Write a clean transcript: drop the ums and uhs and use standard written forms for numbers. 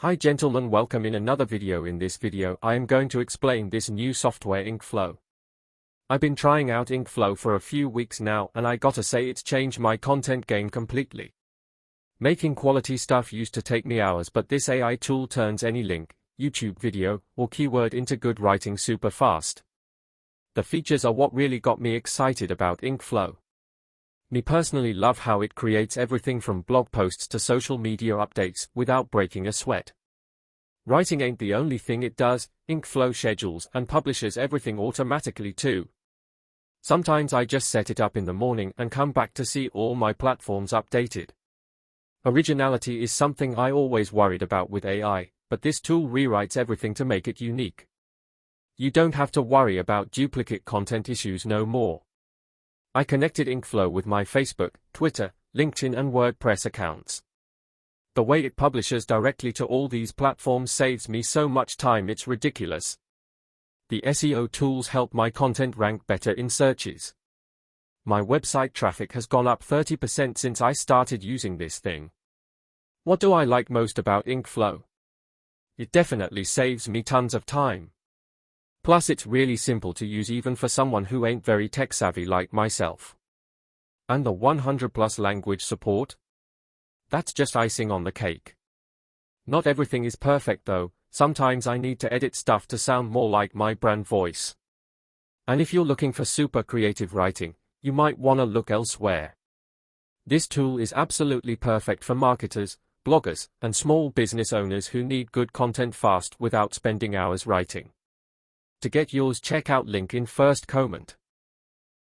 Hi gentlemen, welcome in another video. In this video I am going to explain this new software inkflow. I've been trying out inkflow for a few weeks now and I gotta say it's changed my content game completely. Making quality stuff used to take me hours, but this AI tool turns any link, YouTube video, or keyword into good writing super fast. The features are what really got me excited about inkflow. Me personally love how it creates everything from blog posts to social media updates without breaking a sweat. Writing ain't the only thing it does, inkflow schedules and publishes everything automatically too. Sometimes I just set it up in the morning and come back to see all my platforms updated. Originality is something I always worried about with AI, but this tool rewrites everything to make it unique. You don't have to worry about duplicate content issues no more. I connected inkflow with my Facebook, Twitter, LinkedIn and WordPress accounts. The way it publishes directly to all these platforms saves me so much time it's ridiculous. The SEO tools help my content rank better in searches. My website traffic has gone up 30% since I started using this thing. What do I like most about inkflow? It definitely saves me tons of time. Plus it's really simple to use even for someone who ain't very tech savvy like myself. And the 100+ language support? That's just icing on the cake. Not everything is perfect though, sometimes I need to edit stuff to sound more like my brand voice. And if you're looking for super creative writing, you might wanna look elsewhere. This tool is absolutely perfect for marketers, bloggers, and small business owners who need good content fast without spending hours writing. To get yours, check out link in first comment.